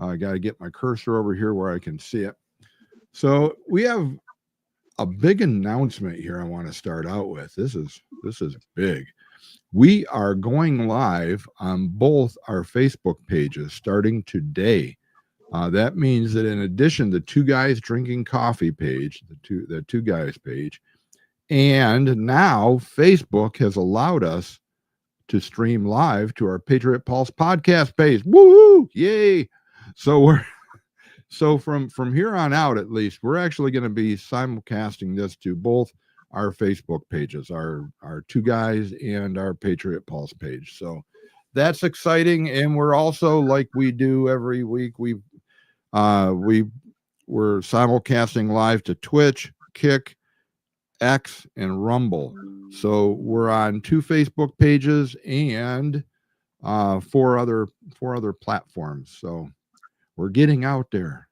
I got to get my cursor over here where I can see it. So we have a big announcement here. I want to start out with. This is big. We are going live on both our Facebook pages starting today. That means that in addition to Two Guys Drinking Coffee page, the two guys page, and now Facebook has allowed us to stream live to our Patriot Pulse podcast page. Woo! Yay! So from here on out, at least, we're actually going to be simulcasting this to both our Facebook pages, our Two Guys and our Patriot Pulse page. So that's exciting, and we're also, like we do every week, we're simulcasting live to Twitch, Kick, X, and Rumble. So we're on 2 Facebook pages and four other platforms. So we're getting out there.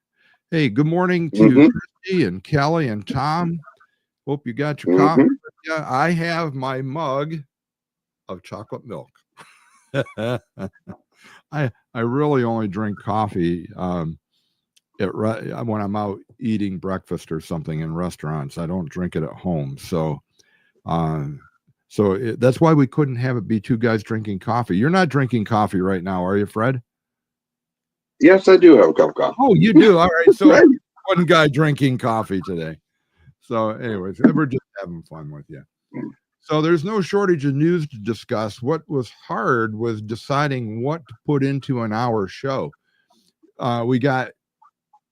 Hey, good morning to Christy and Kelly and Tom. Hope you got your coffee. Yeah, I have my mug of chocolate milk. I really only drink coffee when I'm out eating breakfast or something in restaurants. I don't drink it at home. So that's why we couldn't have it be Two Guys Drinking Coffee. You're not drinking coffee right now, are you, Fred? Yes, I do have a cup of coffee. Oh, you do? All right. So one guy drinking coffee today. So anyways, we're just having fun with you. So there's no shortage of news to discuss. What was hard was deciding what to put into an hour show. We got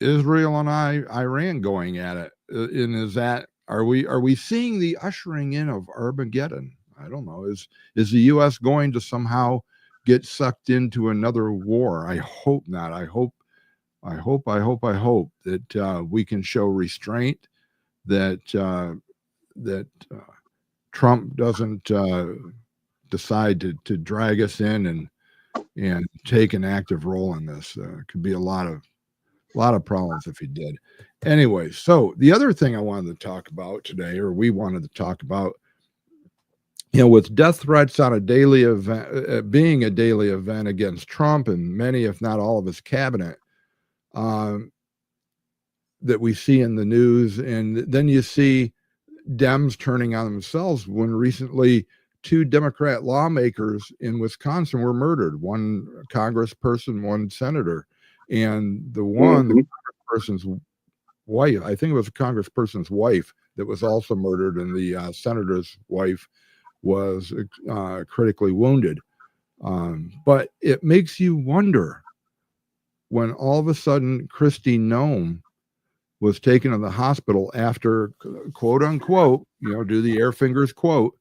Israel and Iran going at it. And are we seeing the ushering in of Armageddon? I don't know. Is the U.S. going to somehow get sucked into another war? I hope not. I hope that we can show restraint, that Trump doesn't decide to drag us in and take an active role in this. Could be a lot of problems if he did. Anyway, so the other thing I wanted to talk about today, or we wanted to talk about, with death threats on a daily event, being a daily event against Trump and many, if not all of his cabinet, that we see in the news. And then you see Dems turning on themselves when recently 2 Democrat lawmakers in Wisconsin were murdered, one congressperson, one senator, and the congressperson's wife, I think it was a congressperson's wife, that was also murdered, and the senator's wife was critically wounded. But it makes you wonder when all of a sudden Kristi Noem was taken to the hospital after, quote unquote, do the air fingers quote,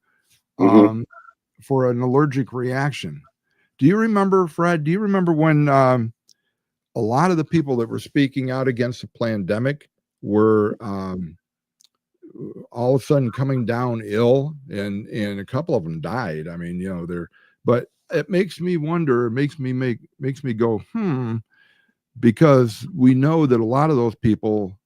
for an allergic reaction. Do you remember, Fred? Do you remember when a lot of the people that were speaking out against the pandemic were all of a sudden coming down ill, and a couple of them died? I mean, but it makes me wonder. It makes me go, because we know that a lot of those people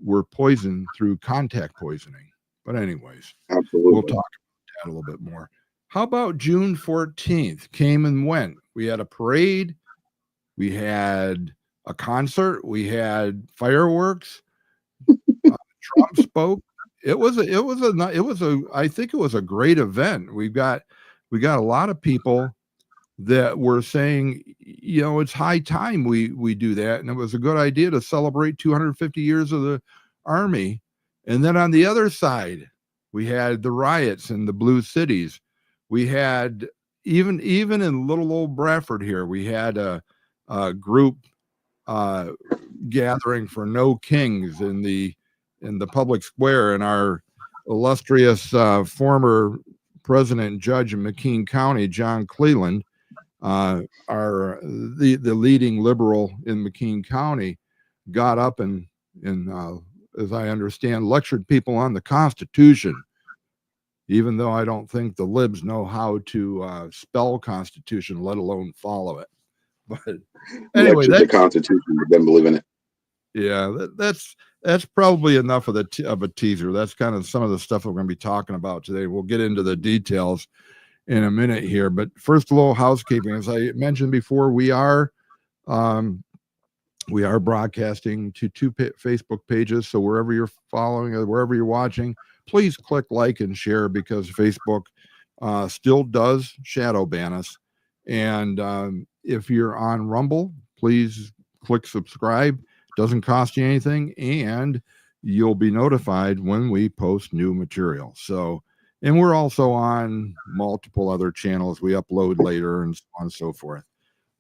were poisoned through contact poisoning. But anyways, absolutely, we'll talk about that a little bit more. How about June 14th came and went? We had a parade, we had a concert, we had fireworks. Trump spoke. I think it was a great event. We got a lot of people that were saying, it's high time we do that, and it was a good idea to celebrate 250 years of the Army. And then on the other side, we had the riots in the blue cities. We had even in little old Bradford here, we had a group gathering for no kings in the public square, and our illustrious former president judge in McKean County, John Cleland, the leading liberal in McKean County, got up and as I understand, lectured people on the Constitution, even though I don't think the libs know how to spell Constitution, let alone follow it. But anyway, that's the Constitution, but then believe in it. Yeah, that's probably enough of a teaser. That's kind of some of the stuff we're going to be talking about today. We'll get into the details in a minute here, but first, a little housekeeping. As I mentioned before, we are We are broadcasting to two Facebook pages. So wherever you're following or wherever you're watching, please click like and share, because Facebook still does shadow ban us. And if you're on Rumble, please click subscribe. Doesn't cost you anything, and you'll be notified when we post new material. So, and we're also on multiple other channels we upload later and so on and so forth.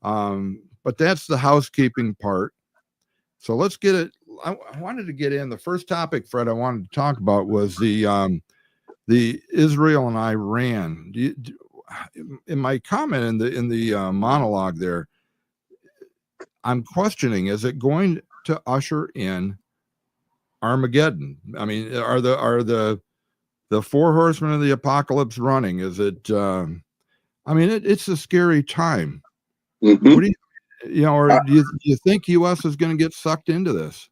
But that's the housekeeping part. So let's get it. I wanted to get in the first topic, Fred, I wanted to talk about was the Israel and Iran. In my comment in the monologue there, I'm questioning, is it going to usher in Armageddon? I mean, are the four horsemen of the apocalypse running? Is it? I mean, it's a scary time. Mm-hmm. What do or do you think U.S. is going to get sucked into this?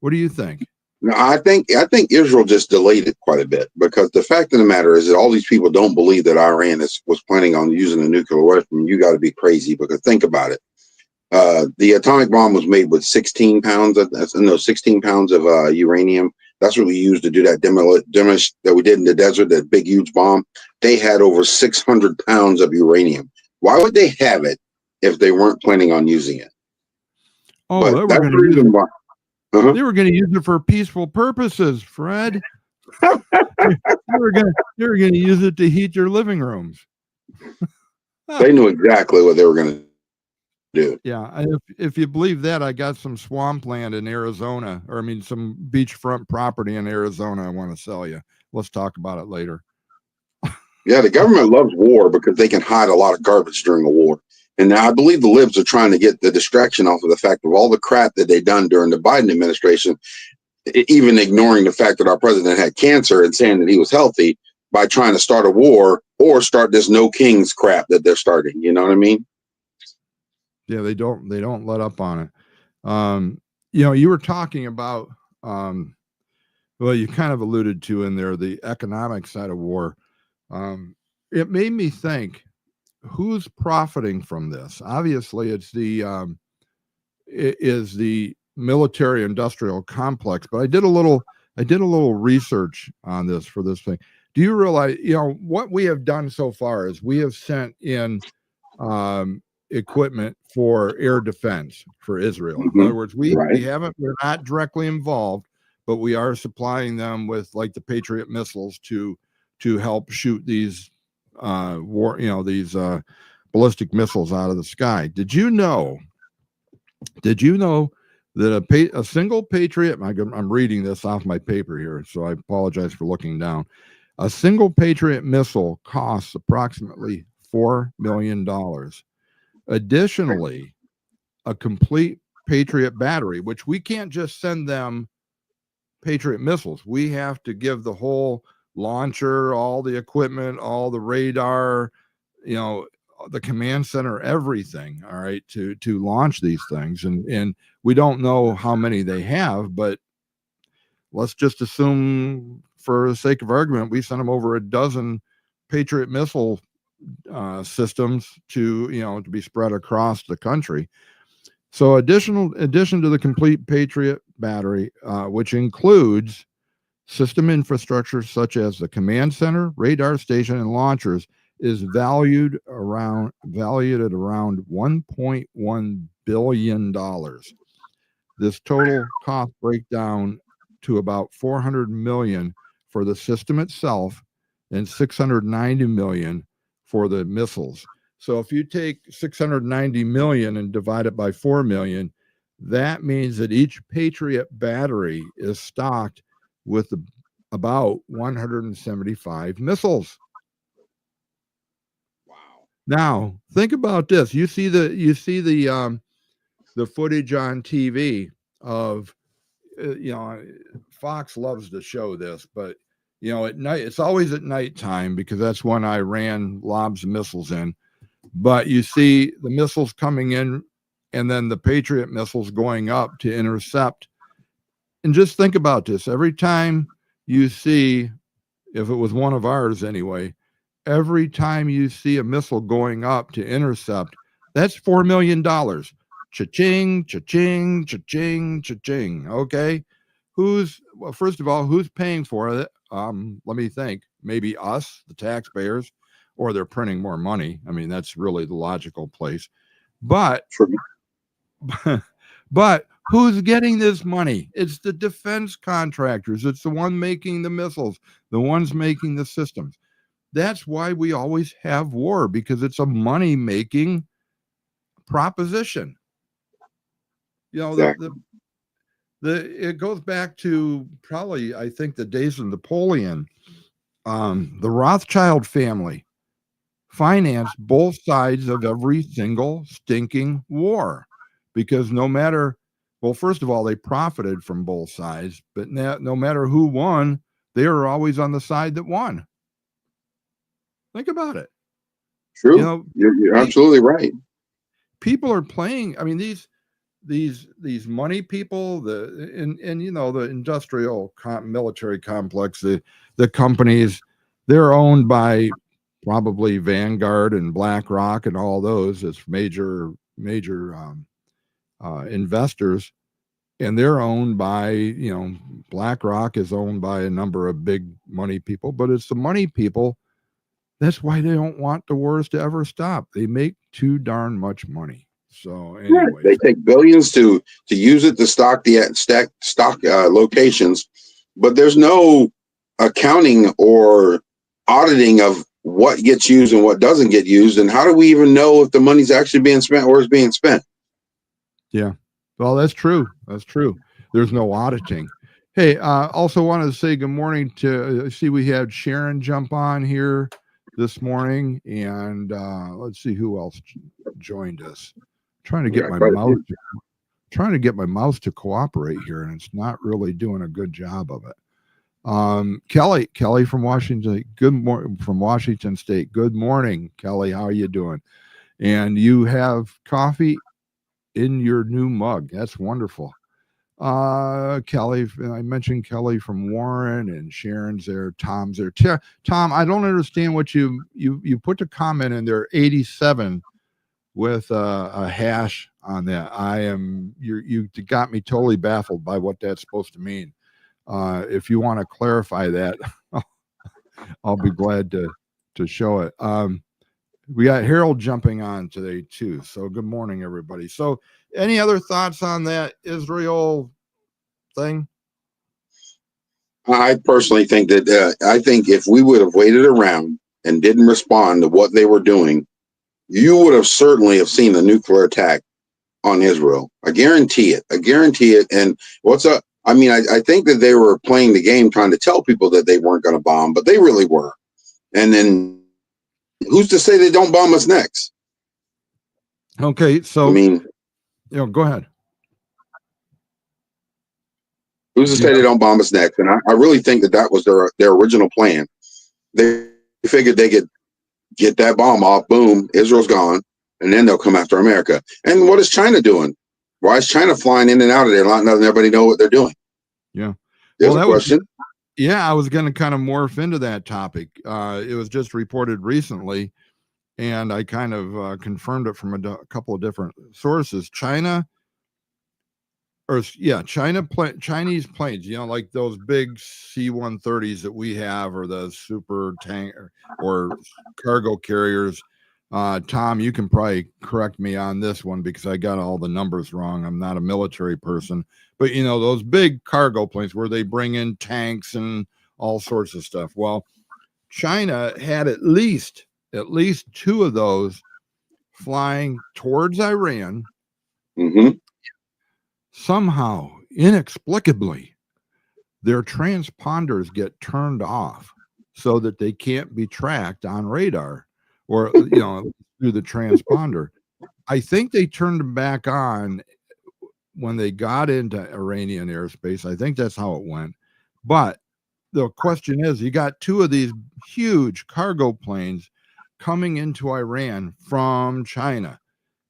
What do you think? No, I think Israel just delayed it quite a bit, because the fact of the matter is that all these people don't believe that Iran was planning on using a nuclear weapon. You got to be crazy, because think about it. The atomic bomb was made with 16 pounds of uranium. That's what we used to do that demolish that we did in the desert, that big, huge bomb. They had over 600 pounds of uranium. Why would they have it if they weren't planning on using it? Oh, but that's the reason why. They were going to use it for peaceful purposes, Fred. they were going to use it to heat your living rooms. They knew exactly what they were going to do. Yeah, if you believe that, I got some swampland in Arizona, or I mean, some beachfront property in Arizona I want to sell you. Let's talk about it later. Yeah, the government loves war because they can hide a lot of garbage during a war. And now I believe the libs are trying to get the distraction off of the fact of all the crap that they done during the Biden administration, even ignoring the fact that our president had cancer and saying that he was healthy, by trying to start a war or start this no kings crap that they're starting. You know what I mean? Yeah, they don't let up on it. You were talking about, well, you kind of alluded to in there, the economic side of war. It made me think, who's profiting from this? Obviously, it's it is the military industrial complex. But I did a little research on this for this thing. Do you realize, what we have done so far is we have sent in equipment for air defense for Israel. Mm-hmm. In other words, we're not directly involved, but we are supplying them with, like, the Patriot missiles to help shoot these ballistic missiles out of the sky. Did you know that a single Patriot, I'm reading this off my paper here, so I apologize for looking down. A single Patriot missile costs approximately $4 million. Additionally, a complete Patriot battery, which we can't just send them Patriot missiles. We have to give the whole launcher, all the equipment, all the radar, the command center, everything, all right, to launch these things. And we don't know how many they have, but let's just assume, for the sake of argument, we sent them over a dozen Patriot missile systems to be spread across the country. So addition to the complete Patriot battery, which includes system infrastructure such as the command center, radar station, and launchers, is valued at around $1.1 billion. This total cost breakdown to about $400 million for the system itself and $690 million for the missiles. So if you take $690 million and divide it by 4 million, that means that each Patriot battery is stocked with about 175 missiles. Wow. Now, think about this. You see the footage on TV of, Fox loves to show this, but at night, it's always at nighttime because that's when Iran lobs missiles in. But you see the missiles coming in and then the Patriot missiles going up to intercept. And just think about this. Every time you see, if it was one of ours anyway, every time you see a missile going up to intercept, that's $4 million. Cha-ching, cha-ching, cha-ching, cha-ching. Okay. Well, first of all, who's paying for it? Let me think. Maybe us, the taxpayers, or they're printing more money. I mean, that's really the logical place. But True. but who's getting this money? It's the defense contractors. It's the one making the missiles, the ones making the systems. That's why we always have war, because it's a money-making proposition. You know, Exactly. it goes back to probably, I think, the days of Napoleon. The Rothschild family financed both sides of every single stinking war, because no matter, well, first of all, they profited from both sides, but no matter who won, they were always on the side that won. Think about it. True. You know, You're absolutely right. people are playing. I mean, these money people, the industrial military complex, the companies, they're owned by probably Vanguard and BlackRock and all those as major investors, and they're owned by, BlackRock is owned by a number of big money people, but it's the money people. That's why they don't want the wars to ever stop. They make too darn much money. So anyway, they take billions to use it to stock locations, but there's no accounting or auditing of what gets used and what doesn't get used. And how do we even know if the money's actually being spent or is being spent? Yeah, well, that's true. That's true. There's no auditing. Hey, also wanted to say good morning to, see we had Sharon jump on here this morning, and let's see who else joined us. Trying to get my mouse to cooperate here, and it's not really doing a good job of it. Kelly from Washington, from Washington State. Good morning, Kelly. How are you doing? And you have coffee in your new mug. That's wonderful. Kelly, I mentioned Kelly from Warren, and Sharon's there, Tom's there. Tom, I don't understand what you put the comment in there, 87 with a hash on that. You got me totally baffled by what that's supposed to mean. If you want to clarify that, I'll be glad to show it. We got Harold jumping on today too. So good morning, everybody. So any other thoughts on that Israel thing? I personally think that I think if we would have waited around and didn't respond to what they were doing, you would have certainly have seen the nuclear attack on Israel. I guarantee it. And what's up? I mean, I think that they were playing the game, trying to tell people that they weren't going to bomb, but they really were. And then who's to say they don't bomb us next? Okay, so I mean, go ahead. Who's to say they don't bomb us next? And I really think that was their original plan. They figured they could get that bomb off, boom, Israel's gone, and then they'll come after America. And what is China doing? Why is China flying in and out of there, not letting everybody know what they're doing? Yeah. There's a question. I was going to kind of morph into that topic. It was just reported recently, and I kind of confirmed it from a couple of different sources. Chinese planes, like those big C-130s that we have, or the super tank or cargo carriers. Tom, you can probably correct me on this one because I got all the numbers wrong. I'm not a military person, but those big cargo planes where they bring in tanks and all sorts of stuff. Well, China had at least two of those flying towards Iran. Mm-hmm. Somehow, inexplicably, their transponders get turned off so that they can't be tracked on radar or through the transponder. I think they turned them back on when they got into Iranian airspace. I think that's how it went. But the question is, you got two of these huge cargo planes coming into Iran from China.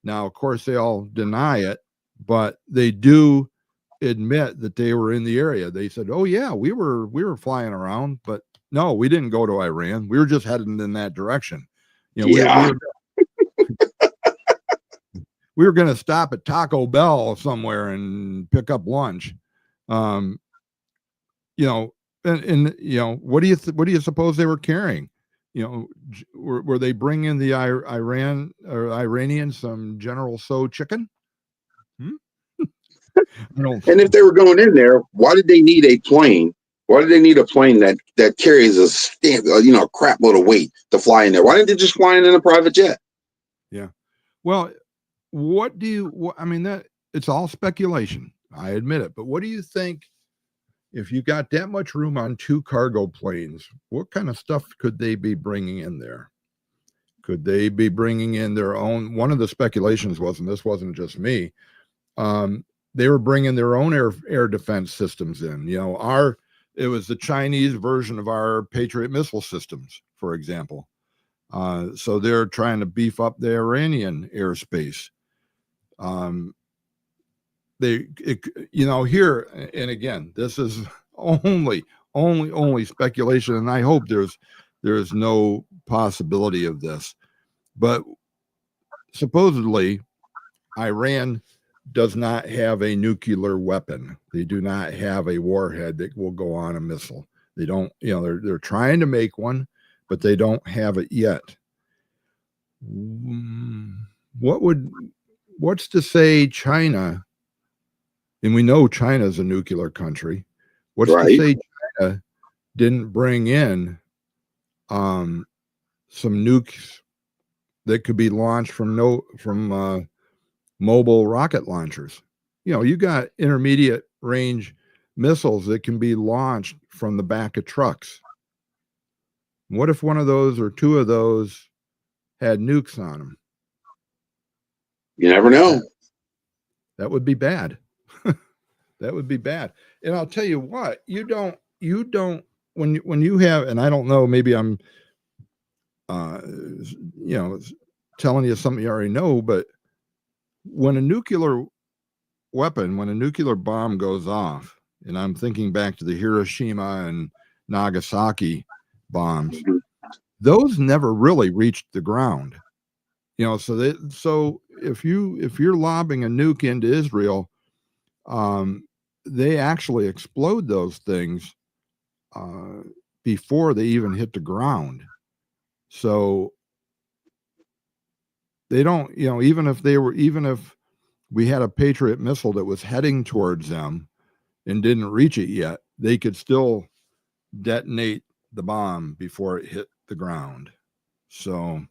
Now, of course, they all deny it, but they do admit that they were in the area. They said, "Oh yeah, we were flying around, but no, we didn't go to Iran. We were just heading in that direction." we were going to stop at Taco Bell somewhere and pick up lunch. And what do you suppose they were carrying? Were they bringing the Iranians some General Tso chicken? And if they were going in there, why did they need a plane? Why did they need a plane that carries a crap load of weight to fly in there? Why didn't they just fly in a private jet? Yeah. Well, that it's all speculation. I admit it. But what do you think if you got that much room on 2 cargo planes? What kind of stuff could they be bringing in there? Could they be bringing in their own? One of the speculations was, and this wasn't just me, they were bringing their own air defense systems in. It was the Chinese version of our Patriot missile systems, for example. So they're trying to beef up the Iranian airspace. Here, and again, this is only speculation, and I hope there's no possibility of this, but supposedly Iran does not have a nuclear weapon. They do not have a warhead that will go on a missile. They don't, they're trying to make one, but they don't have it yet. What's to say China, and we know China's a nuclear country. What's to say China didn't bring in some nukes that could be launched from mobile rocket launchers? You got intermediate range missiles that can be launched from the back of trucks. What if one of those or 2 of those had nukes on them? You never know. That would be bad. That would be bad. And I'll tell you what, you don't when you have, and I don't know, maybe I'm telling you something you already know, but when a nuclear bomb goes off, and I'm thinking back to the Hiroshima and Nagasaki bombs, those never really reached the ground. So if you're lobbing a nuke into Israel, they actually explode those things before they even hit the ground. So they don't, even if we had a Patriot missile that was heading towards them and didn't reach it yet, they could still detonate the bomb before it hit the ground. So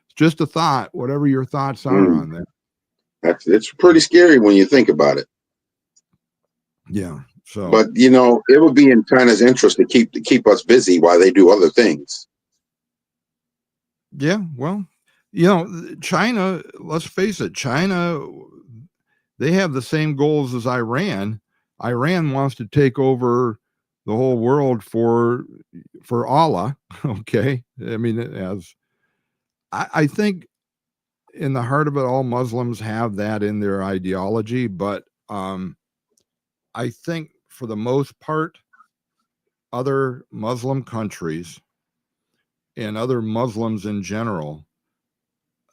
it's just a thought, whatever your thoughts are on that. It's pretty scary when you think about it. Yeah. So, but it would be in China's interest to keep us busy while they do other things. Yeah. Well, China, let's face it, China, they have the same goals as Iran. Iran wants to take over the whole world for Allah. Okay. I mean, I think in the heart of it all, Muslims have that in their ideology, but I think for the most part, other Muslim countries and other Muslims in general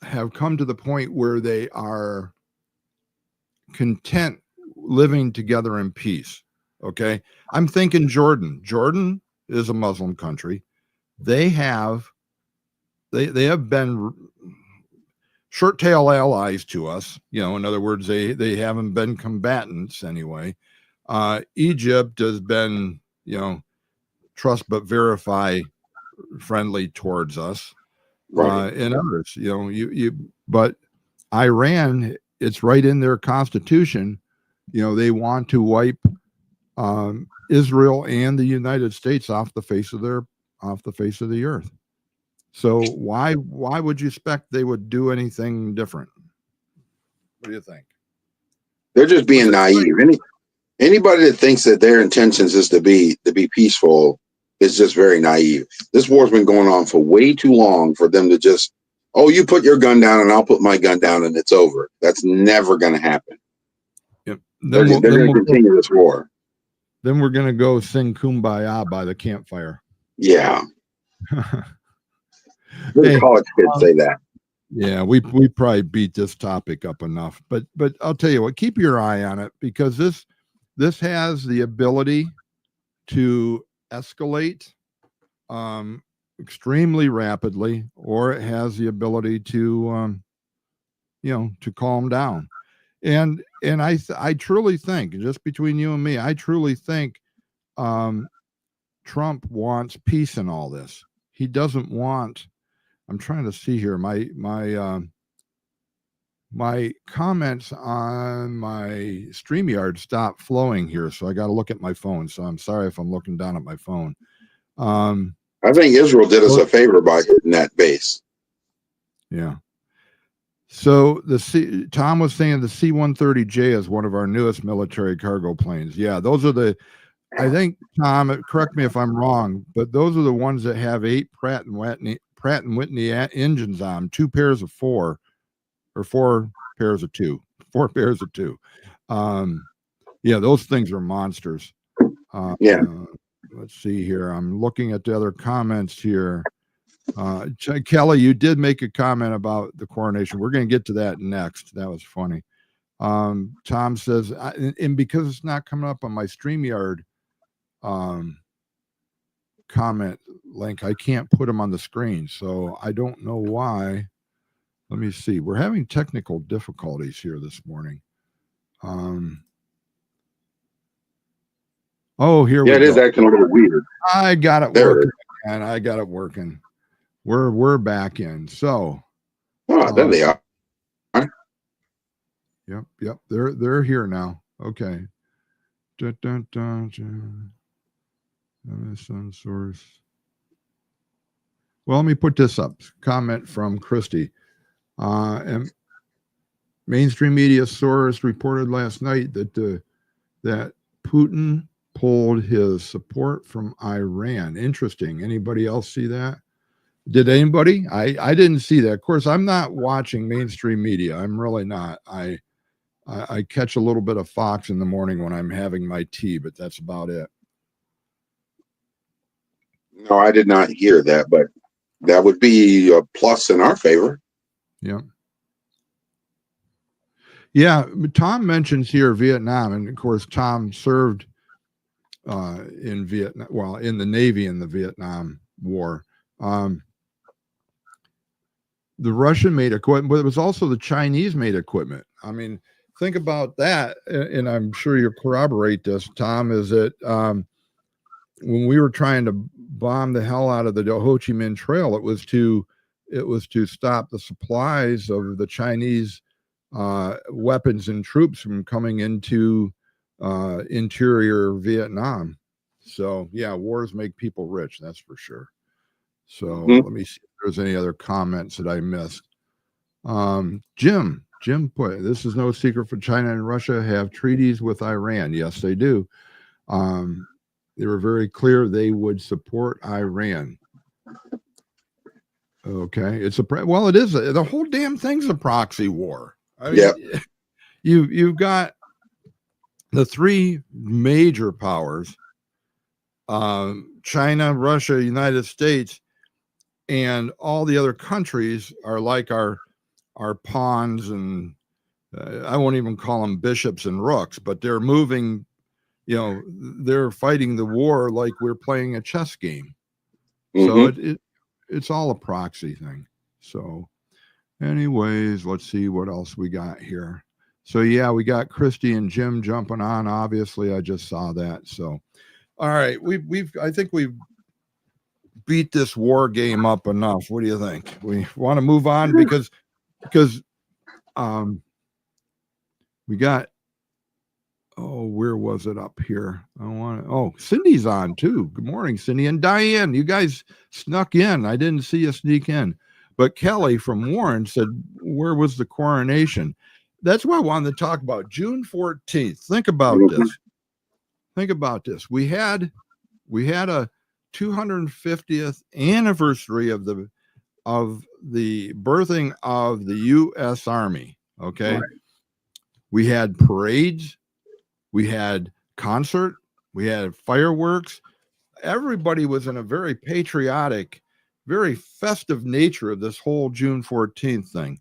have come to the point where they are content living together in peace. Okay. I'm thinking Jordan. Jordan is a Muslim country. They have been short tail allies to us. In other words, they haven't been combatants anyway. Egypt has been, trust but verify friendly towards us. Right. And others, but Iran, it's right in their constitution. They want to wipe Israel and the United States off the face of the earth. So why would you expect they would do anything different? What do you think? They're just being naive. Anybody that thinks that their intentions is to be peaceful is just very naive. This war's been going on for way too long for them to just, you put your gun down and I'll put my gun down and it's over. That's never going to happen. Yep. They're going to continue this war. Then we're going to go sing Kumbaya by the campfire. Yeah. Hey, college kids say that. Yeah, we probably beat this topic up enough, but I'll tell you what, keep your eye on it because this has the ability to escalate extremely rapidly, or it has the ability to to calm down. And I truly think, just between you and me, I truly think um, Trump wants peace in all this. He doesn't want. I'm trying to see here. My comments on my StreamYard stopped flowing here, so I got to look at my phone. So I'm sorry if I'm looking down at my phone. I think Israel did us a favor by hitting that base. Yeah. So Tom was saying the C-130J is one of our newest military cargo planes. Yeah, those are I think, Tom, correct me if I'm wrong, but those are the ones that have 8 Pratt and Whitney engines on them, 2 pairs of 4, or 4 pairs of 2, 4 pairs of 2. Yeah, those things are monsters. Yeah. Let's see here. I'm looking at the other comments here. Kelly, you did make a comment about the coronation. We're going to get to that next. That was funny. Tom says, and because it's not coming up on my StreamYard comment link, I can't put them on the screen. So I don't know why. Let me see. We're having technical difficulties here this morning. Oh, here we go. Yeah, it is acting a little weird. I got it working, and I got it working. We're back in. So, there they are. Yep. They're here now. Okay. MSN source. Well, let me put this up. Comment from Christy. And mainstream media source reported last night that that Putin pulled his support from Iran. Interesting. Anybody else see that? Did anybody? I didn't see that. Of course, I'm not watching mainstream media. I'm really not. I catch a little bit of Fox in the morning when I'm having my tea, but that's about it. No, I did not hear that, but that would be a plus in our favor. Yeah. Yeah. Tom mentions here Vietnam, and of course, Tom served in Vietnam, well, in the Navy in the Vietnam War. The Russian made equipment, but it was also the Chinese made equipment. I mean, think about that, and I'm sure you'll corroborate this, Tom, is that when we were trying to bomb the hell out of the Ho Chi Minh Trail, it was to stop the supplies of the Chinese weapons and troops from coming into interior Vietnam. So yeah, wars make people rich, that's for sure. So let me see if there's any other comments that I missed. Jim put, this is no secret for China and Russia have treaties with Iran. Yes, they do. They were very clear they would support Iran. Okay, it is the whole damn thing's a proxy war. I mean, you've got the 3 major powers, China, Russia, United States, and all the other countries are like our pawns, and I won't even call them bishops and rooks, but they're moving, they're fighting the war like we're playing a chess game. So it's all a proxy thing. So anyways, let's see what else we got here. So yeah, we got Christy and Jim jumping on. Obviously, I just saw that. So all right, I think we've beat this war game up enough. What do you think? We want to move on because we got, where was it up here? Cindy's on too. Good morning, Cindy and Diane. You guys snuck in. I didn't see you sneak in. But Kelly from Warren said, where was the coronation? That's what I wanted to talk about. June 14th. Think about this. Think about this. We had a 250th anniversary of the birthing of the U.S. Army. Okay. Right. We had parades, we had concert, we had fireworks. Everybody was in a very patriotic very festive nature of this whole June 14th thing.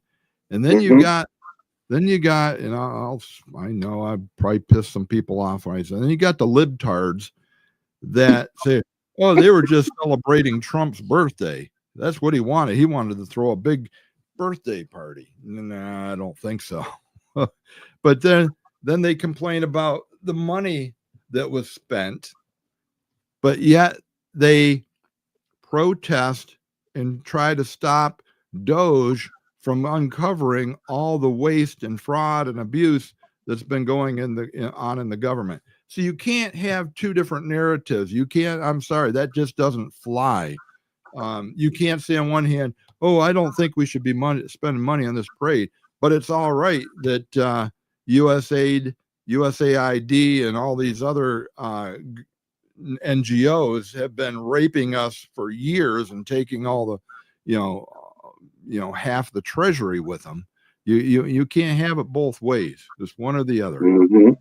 And then you got, and I know I probably pissed some people off when I said, and then you got the libtards that say, oh, they were just celebrating Trump's birthday. That's what he wanted. He wanted to throw a big birthday party. Nah, I don't think so. But then they complain about the money that was spent, but yet they protest and try to stop Doge from uncovering all the waste and fraud and abuse that's been going on in the government. So you can't have two different narratives. You can't, I'm sorry, that just doesn't fly. You can't say on one hand, oh, I don't think we should be spending money on this parade, but it's all right that USAID, USAID, and all these other NGOs have been raping us for years and taking all the, half the treasury with them. You can't have it both ways. It's one or the other. Mm-hmm.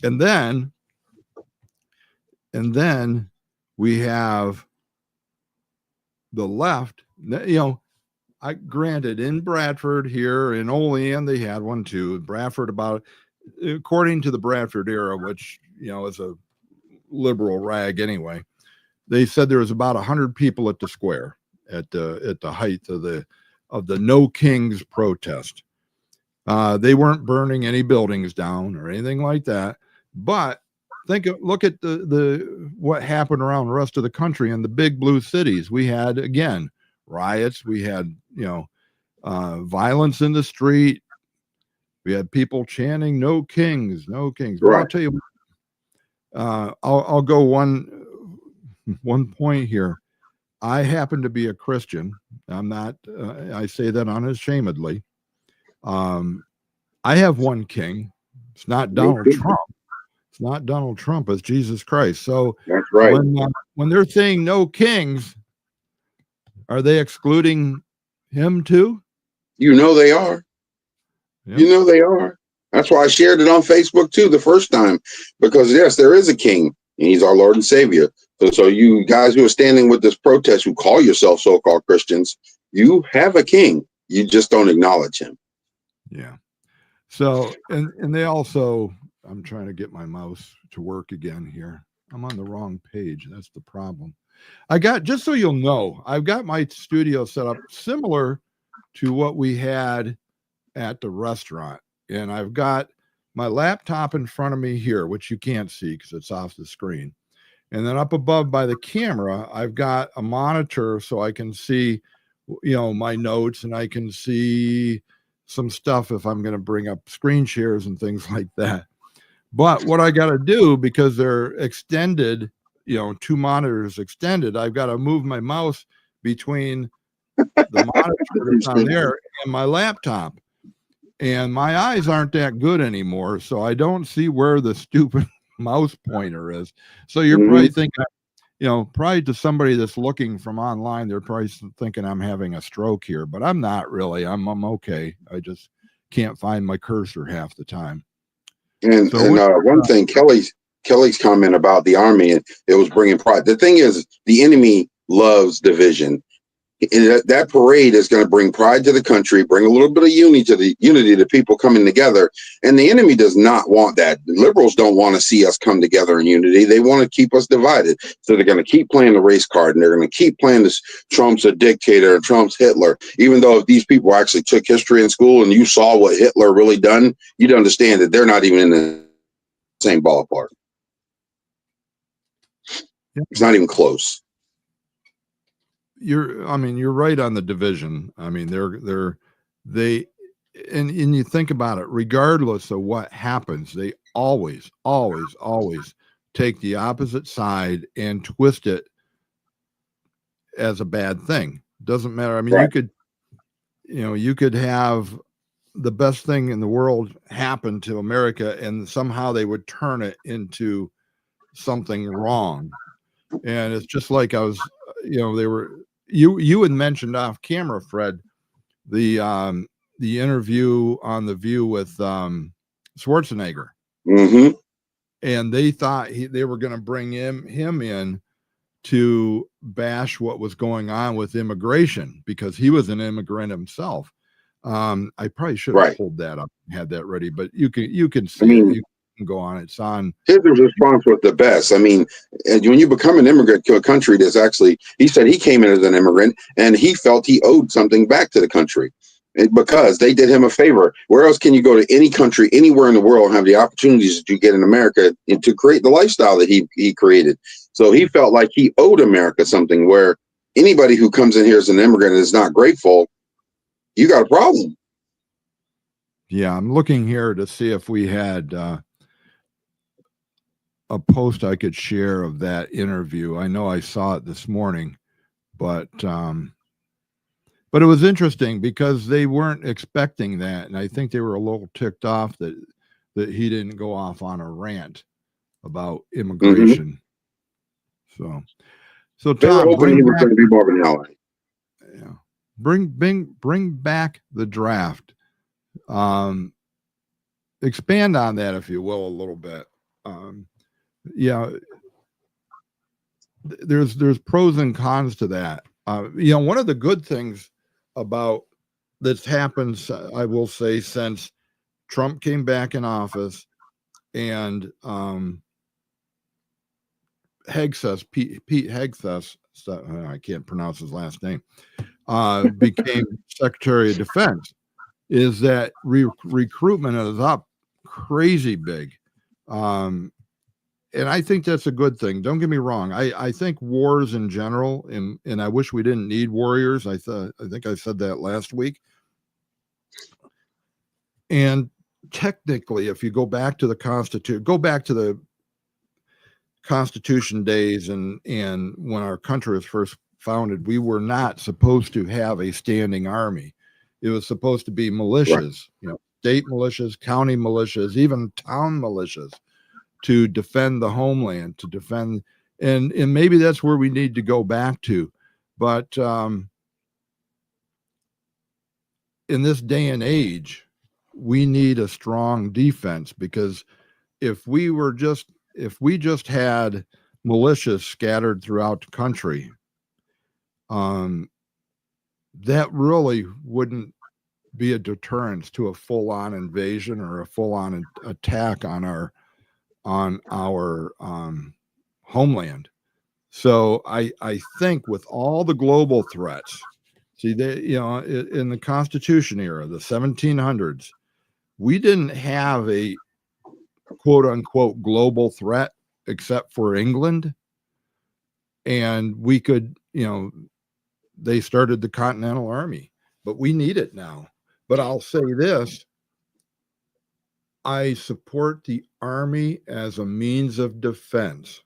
And then we have the left. I granted in Bradford here in Olean they had one too. Bradford, about according to the Bradford era, which is a liberal rag anyway. They said there was about 100 people at the square at the height of the No Kings protest. They weren't burning any buildings down or anything like that, but look at the what happened around the rest of the country in the big blue cities. We had again riots. We had violence in the street. We had people chanting "No Kings, No Kings." Right. But I'll tell you, I'll go one point here. I happen to be a Christian. I'm not. I say that unashamedly. I have one king. It's not Donald Trump. It's not Donald Trump. It's Jesus Christ. So that's right. When they're saying no kings, are they excluding him too? They are. Yep. They are. That's why I shared it on Facebook too the first time, because yes, there is a king and he's our Lord and Savior. So you guys who are standing with this protest, who call yourself so-called Christians, you have a king. You just don't acknowledge him. Yeah. So, and they also, I'm trying to get my mouse to work again here. I'm on the wrong page. That's the problem. Just so you'll know, I've got my studio set up similar to what we had at the restaurant. And I've got my laptop in front of me here, which you can't see because it's off the screen. And then up above by the camera, I've got a monitor so I can see, my notes, and I can see some stuff if I'm going to bring up screen shares and things like that. But what I got to do, because they're extended, two monitors extended, I've got to move my mouse between the monitor that's on there and my laptop. And my eyes aren't that good anymore, so I don't see where the stupid mouse pointer is. So you're probably thinking, probably to somebody that's looking from online, they're probably thinking I'm having a stroke here, but I'm not really. I'm okay. I just can't find my cursor half the time. And one thing, Kelly's comment about the army, and it was bringing pride. The thing is, the enemy loves division. And that parade is going to bring pride to the country, bring a little bit of unity to people coming together. And the enemy does not want that. The liberals don't want to see us come together in unity. They want to keep us divided. So they're going to keep playing the race card, and they're going to keep playing this Trump's a dictator and Trump's Hitler. Even though if these people actually took history in school and you saw what Hitler really done, you'd understand that they're not even in the same ballpark. It's not even close. You're right on the division. I mean, and you think about it, regardless of what happens, they always take the opposite side and twist it as a bad thing. Doesn't matter. I mean, right. You could have the best thing in the world happen to America, and somehow they would turn it into something wrong. And it's just like you had mentioned off camera, Fred, the interview on The View with Schwarzenegger. Mm-hmm. And they thought they were going to bring him in to bash what was going on with immigration because he was an immigrant himself. I probably should have pulled that up and had that ready, but you can see it. You can go on. It's on. His response was the best. I mean, when you become an immigrant to a country that's actually, he said he came in as an immigrant and he felt he owed something back to the country because they did him a favor. Where else can you go to any country, anywhere in the world, and have the opportunities that you get in America and to create the lifestyle that he created? So he felt like he owed America something, where anybody who comes in here as an immigrant and is not grateful, you got a problem. Yeah, I'm looking here to see if we had a post I could share of that interview. I know I saw it this morning, but it was interesting because they weren't expecting that, and I think they were a little ticked off that he didn't go off on a rant about immigration. So Tom, bring back the draft. Expand on that, if you will, a little bit. There's pros and cons to that. One of the good things about that's happened, I will say, since Trump came back in office and Pete Hegseth, I can't pronounce his last name, became Secretary of Defense, is that recruitment is up crazy big. And I think that's a good thing. Don't get me wrong. I think wars in general, and I wish we didn't need warriors. I think I said that last week. And technically, if you go back to the Constitution days and when our country was first founded, we were not supposed to have a standing army. It was supposed to be militias, state militias, county militias, even town militias, to defend the homeland, to defend, and maybe that's where we need to go back to. But in this day and age, we need a strong defense, because if we just had militias scattered throughout the country, that really wouldn't be a deterrence to a full-on invasion or a full-on attack on our homeland. So I think with all the global threats, in the Constitution era, the 1700s, we didn't have a quote unquote global threat except for England. And we could, they started the Continental Army, but we need it now. But I'll say this: I support the Army as a means of defense.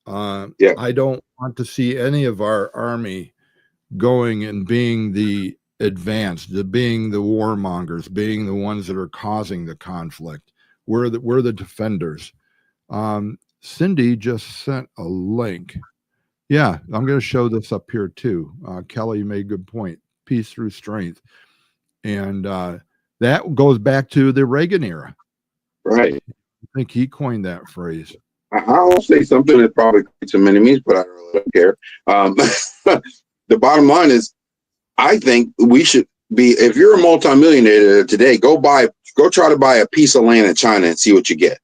I don't want to see any of our Army going and being the advanced, being the warmongers, being the ones that are causing the conflict. We're the defenders. Cindy just sent a link. Yeah, I'm going to show this up here too. Kelly made a good point. Peace through strength. And that goes back to the Reagan era. Right. I think he coined that phrase. I'll say something that probably creates some enemies, but I really don't care. The bottom line is, I think we should be, if you're a multimillionaire today, go try to buy a piece of land in China and see what you get.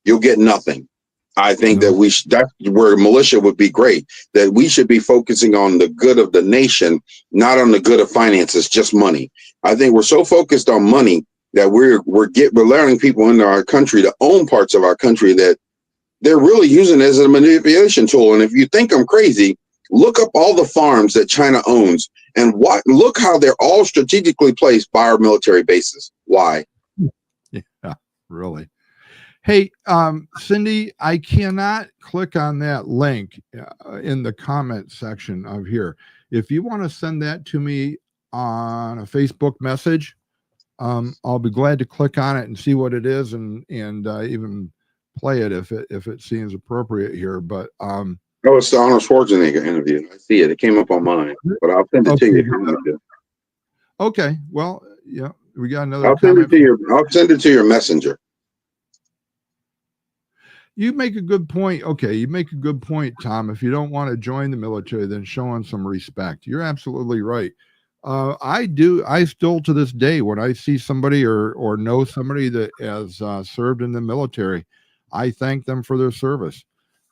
You'll get nothing. I think that that's where militia would be great, that we should be focusing on the good of the nation, not on the good of finances, just money. I think we're so focused on money that we're allowing people in our country to own parts of our country that they're really using it as a manipulation tool. And if you think I'm crazy, look up all the farms that China owns and look how they're all strategically placed by our military bases. Why? Yeah, really. Hey, Cindy, I cannot click on that link in the comment section of here. If you want to send that to me on a Facebook message, I'll be glad to click on it and see what it is and even play it if it seems appropriate here. But it's the Arnold Schwarzenegger interview. I see it. It came up on mine, but I'll send it to you if you want to. Okay. Well, yeah, we got another. I'll send it to your messenger. you make a good point. Okay, you make a good point, Tom. If you don't want to join the military, then show them some respect. You're absolutely right. I do. I still to this day, when I see somebody or know somebody that has served in the military, I thank them for their service.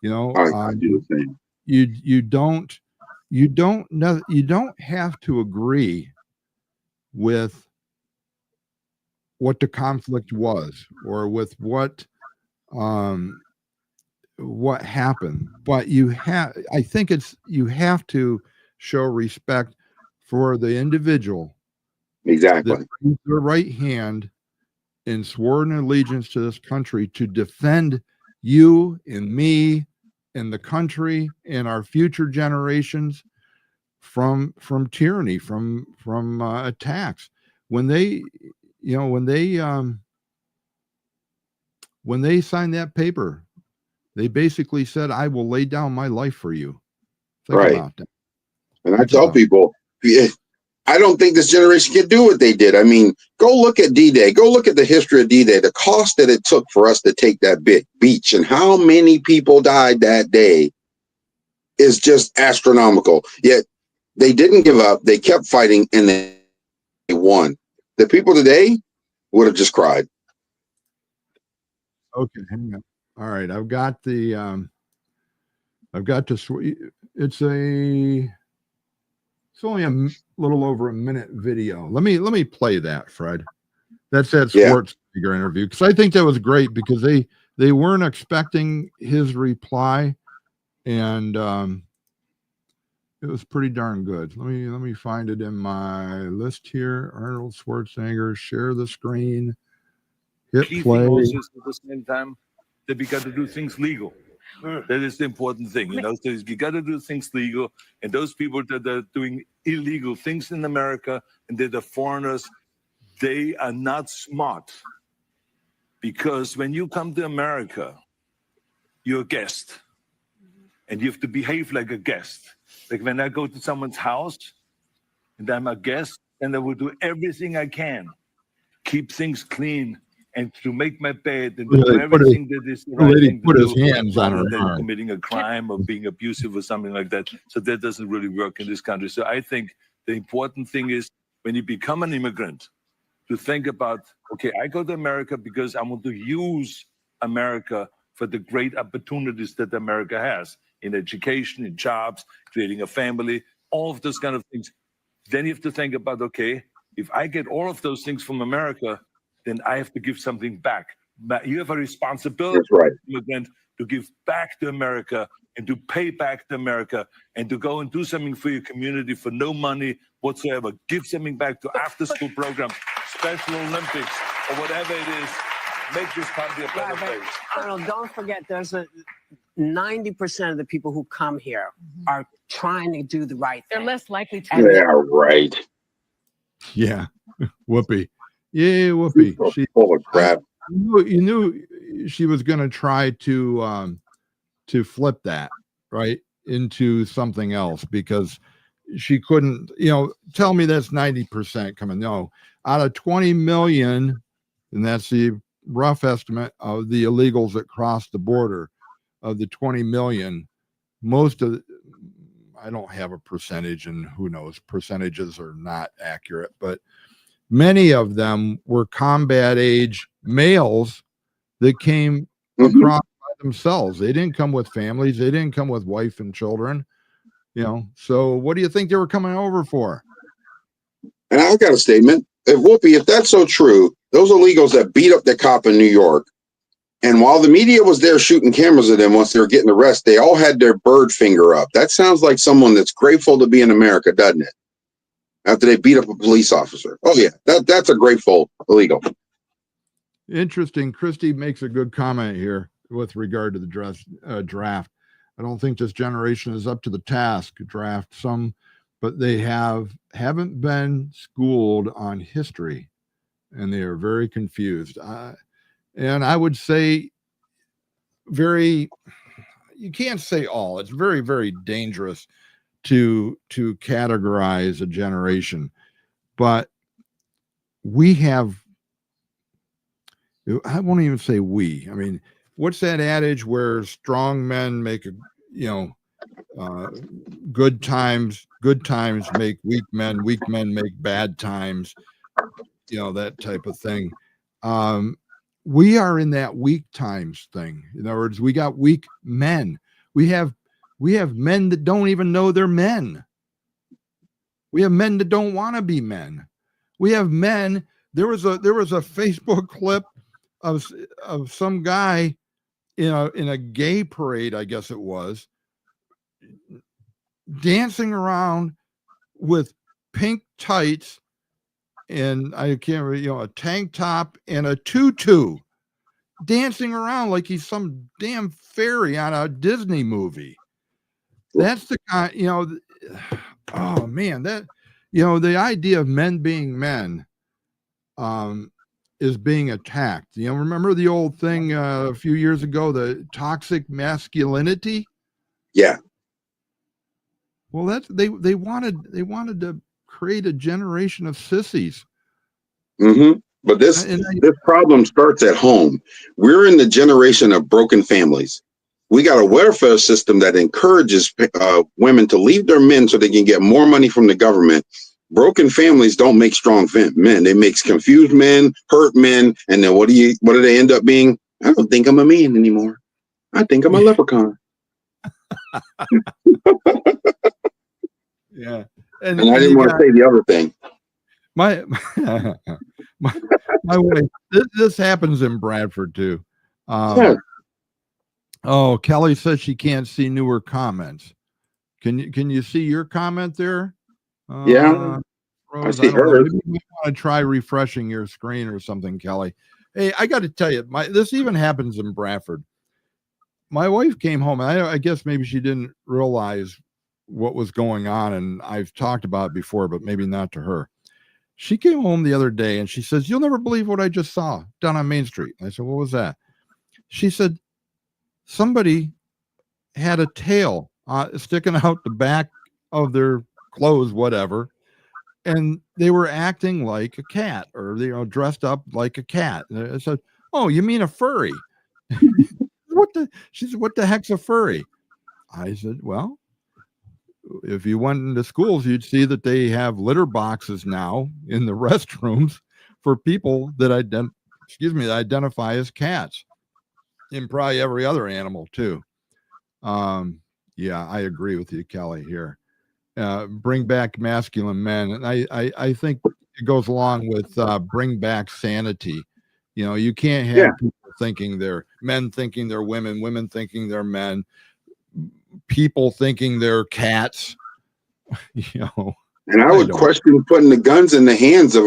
You know, I do the same. you don't you don't have to agree with what the conflict was or with what happened, but you have, I think it's, you have to show respect for the individual that Exactly. raised their right hand and sworn allegiance to this country to defend you and me and the country and our future generations from tyranny, from attacks. When they, you know, when they signed that paper, they basically said, "I will lay down my life for you." Think Right. about that. And I Think tell about it. people, I don't think this generation can do what they did. I mean, go look at D-Day. Go look at the history of D-Day. The cost that it took for us to take that big beach and how many people died that day is just astronomical. Yet they didn't give up. They kept fighting and they won. The people today would have just cried. Okay, hang on. All right, I've got the it's only a little over a minute video. Let me play that, Fred. That's that Yeah. Schwarzenegger interview, because I think that was great, because they weren't expecting his reply, and it was pretty darn good. Let me find it in my list here. Arnold Schwarzenegger. Share the screen. Hit Key play. thing also is at the same time that we got to do things legal. That is the important thing, you know. So you got to do things legal, and those people that are doing illegal things in America and that are foreigners, they are not smart. Because when you come to America, you're a guest, and you have to behave like a guest. Like when I go to someone's house and I'm a guest, and I will do everything I can, keep things clean, and to make my bed and Yeah, do they put everything that is the The right lady thing to put his do, hands on her rather than arm. committing a crime or being abusive or something like that. So that doesn't really work in this country. So I think the important thing is when you become an immigrant, to think about, okay, I go to America because I want to use America for the great opportunities that America has in education, in jobs, creating a family, all of those kind of things. Then you have to think about, okay, if I get all of those things from America, then I have to give something back. But you have a responsibility, That's right. immigrant, to give back to America and to pay back to America and to go and do something for your community for no money whatsoever. Give something back to after-school programs, Special Olympics, or whatever it is. Make this country a better place. Arnold, don't forget, there's a 90% of the people who come here are trying to do the right thing. They're less likely to. And Yeah, right. Yeah, Whoopi. Yeah, Whoopi. So She full of crap. you knew she was going to try to flip that right into something else, because she couldn't. You know, tell me that's 90% coming. No, out of 20 million, and that's the rough estimate of the illegals that crossed the border. Of the 20 million, most of I don't have a percentage, and who knows, percentages are not accurate, but many of them were combat age males that came Mhm. across by themselves. They didn't come with families, they didn't come with wife and children, you know. So what do you think they were coming over for? And I got a statement. If Whoopi, if that's so true, those illegals that beat up the cop in New York, and while the media was there shooting cameras at them once they were getting arrested, they all had their bird finger up. That sounds like someone that's grateful to be in America, doesn't it? After they beat up a police officer. Oh yeah, that's a grateful illegal. Interesting. Christy makes a good comment here with regard to the draft. I don't think this generation is up to the task to draft some, but they haven't been schooled on history, and they are very confused. And I would say you can't say all. It's very, very dangerous to categorize a generation, but we have, I won't even say we. I mean, what's that adage where strong men make a, you know, good times make weak men make bad times, you know, that type of thing. We are in that weak times thing. In other words, we got weak men. We have men that don't even know they're men. We have men that don't want to be men. We have men. There was a Facebook clip of some guy in a gay parade, I guess it was, dancing around with pink tights and I can't remember, you know, a tank top and a tutu, dancing around like he's some damn fairy on a Disney movie. That's the kind, you know, oh man, that, you know, the idea of men being men is being attacked. You know, remember the old thing a few years ago, the toxic masculinity? Yeah. Well, that's they wanted to create a generation of sissies. Mm-hmm. But this problem starts at home. We're in the generation of broken families. We got a welfare system that encourages women to leave their men so they can get more money from the government. Broken families don't make strong men. They make confused men, hurt men, and then what do they end up being? I don't think I'm a man anymore. I think I'm a leprechaun. Yeah. And I didn't want to say the other thing. My wife, this happens in Bradford too. Yeah. Oh, Kelly says she can't see newer comments. Can you see your comment there? Yeah, Rose, I see hers. Maybe you want to try refreshing your screen or something, Kelly. Hey, I got to tell you, this even happens in Bradford. My wife came home, and I guess maybe she didn't realize what was going on, and I've talked about it before, but maybe not to her. She came home the other day, and she says, "You'll never believe what I just saw down on Main Street." I said, "What was that?" She said, "Somebody had a tail sticking out the back of their clothes, whatever, and they were acting like a cat, or dressed up like a cat." And I said, "Oh, you mean a furry?" She said, "What the heck's a furry?" I said, "Well, if you went into schools, you'd see that they have litter boxes now in the restrooms for people that identify as cats, and probably every other animal too." Yeah, I agree with you, Kelly, here. Bring back masculine men. And I think it goes along with bring back sanity. You know, you can't have people thinking they're men, thinking they're women, women thinking they're men, people thinking they're cats. You know, and I would question putting the guns in the hands of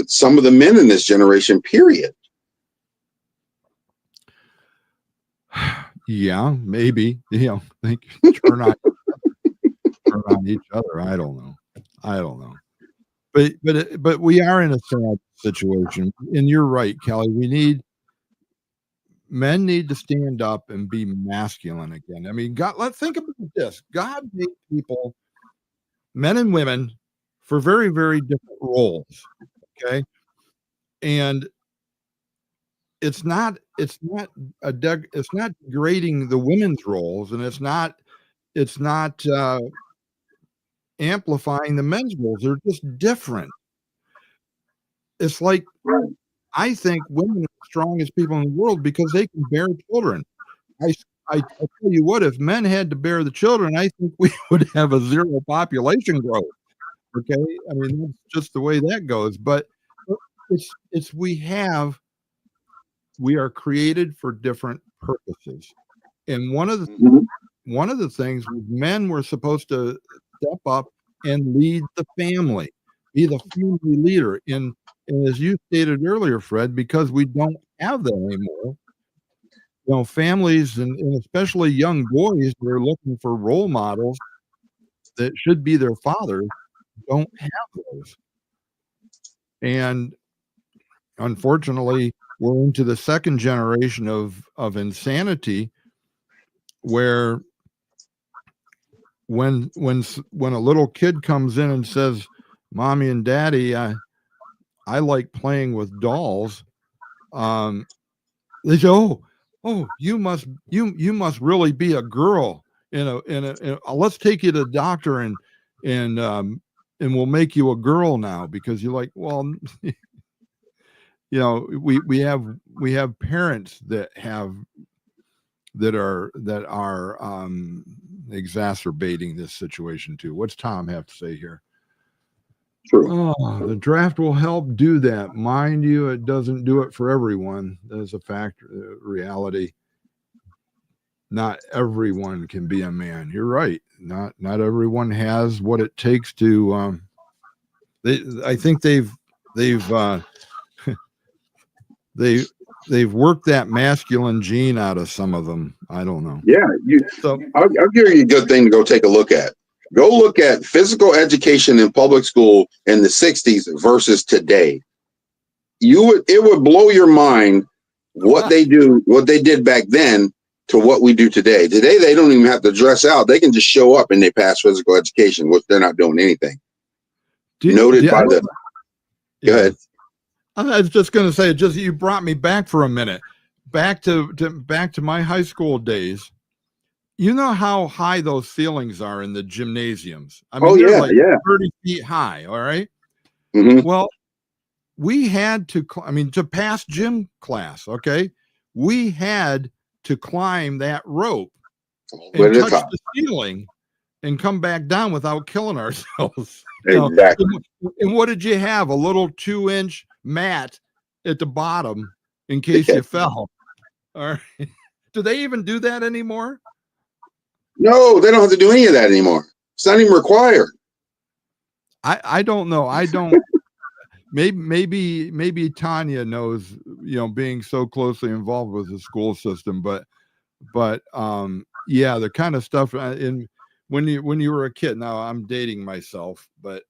some of the men in this generation, period. Yeah, maybe, think turn on each other. I don't know. But we are in a sad situation, and you're right, Kelly. Men need to stand up and be masculine again. I mean, let's think about this. God made people, men and women, for very, very different roles. Okay. And it's not degrading the women's roles, and it's not amplifying the men's roles. They're just different. It's like, I think women are the strongest people in the world because they can bear children. I tell you what, if men had to bear the children, I think we would have a zero population growth. Okay. I mean, that's just the way that goes. But we are created for different purposes. And one of the things, men were supposed to step up and lead the family, be the family leader. And as you stated earlier, Fred, because we don't have that anymore, families and especially young boys who are looking for role models that should be their fathers don't have those. And unfortunately, we're into the second generation of insanity, where when a little kid comes in and says, "Mommy and Daddy, I like playing with dolls," they say, "Oh, oh, you must really be a girl let's take you to the doctor and we'll make you a girl now because you're like, well, we have parents that are exacerbating this situation too. What's Tom have to say here? True. Oh, the draft will help do that. Mind you, it doesn't do it for everyone. There's a fact, reality. Not everyone can be a man. You're right. Not everyone has what it takes to. I think they've worked that masculine gene out of some of them. I don't know. Yeah, I'll give you a good thing to go take a look at. Go look at physical education in public school in the 60s versus today. It would blow your mind what they did back then to what we do today. Today, they don't even have to dress out. They can just show up and they pass physical education, which they're not doing anything. Go ahead. I was just going to say, you brought me back for a minute, back to my high school days. You know how high those ceilings are in the gymnasiums. I mean, they're like 30 feet high. All right. Mm-hmm. Well, we had to pass gym class. Okay. We had to climb that rope and touch the ceiling and come back down without killing ourselves. Exactly. And what did you have? A little 2-inch mat at the bottom in case you fell. All right. Do they even do that anymore? No, they don't have to do any of that anymore. It's not even required. I don't know. I don't. Maybe Tanya knows. Being so closely involved with the school system, but yeah, the kind of stuff when you were a kid. Now I'm dating myself, but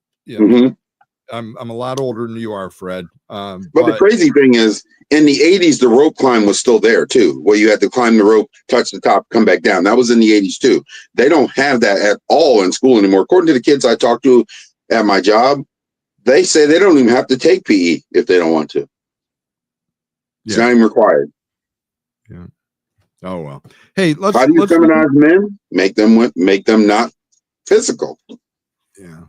I'm a lot older than you are, Fred. But the crazy thing is, in the 80s, the rope climb was still there too, where you had to climb the rope, touch the top, come back down. That was in the 80s too. They don't have that at all in school anymore. According to the kids I talked to at my job, they say they don't even have to take PE if they don't want to. It's not even required. Yeah. Oh well. Hey, let's feminize men. Make them not physical. Yeah.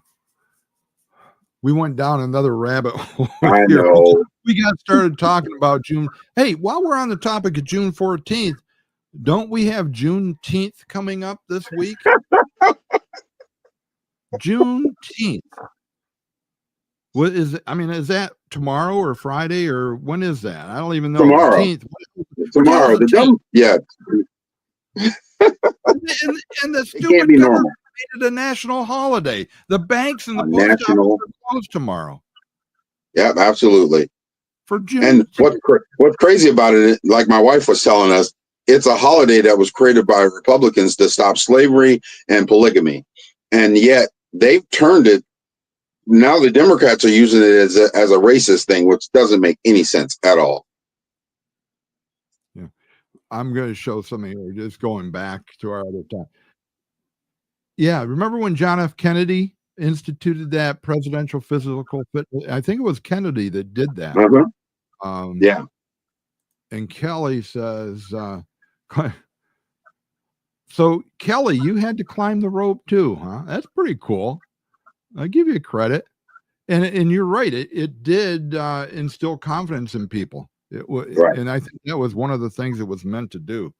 We went down another rabbit hole. I know. We got started talking about June. Hey, while we're on the topic of June 14th, don't we have Juneteenth coming up this week? Juneteenth. What is it? I mean, is that tomorrow or Friday or when is that? I don't even know. Tomorrow. Tomorrow. Yeah. and the stupid can't be normal. Made it a national holiday. The banks and the post office are closed tomorrow. Yeah, absolutely. For June. And what's crazy about it, like my wife was telling us, it's a holiday that was created by Republicans to stop slavery and polygamy, and yet they've turned it. Now the Democrats are using it as a racist thing, which doesn't make any sense at all. Yeah, I'm going to show something here. Just going back to our other time. Yeah, remember when John F. Kennedy instituted that presidential physical fitness? I think it was Kennedy that did that. Yeah. And Kelly says, so Kelly, you had to climb the rope too, huh? That's pretty cool. I give you credit. And you're right. It did instill confidence in people. Right. And I think that was one of the things it was meant to do.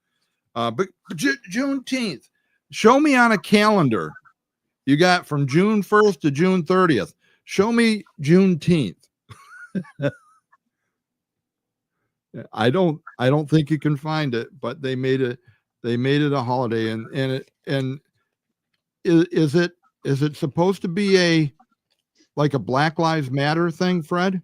But Juneteenth. Show me on a calendar. You got from June 1st to June 30th. Show me Juneteenth. I don't think you can find it, but they made it a holiday, and is it supposed to be like a Black Lives Matter thing, Fred?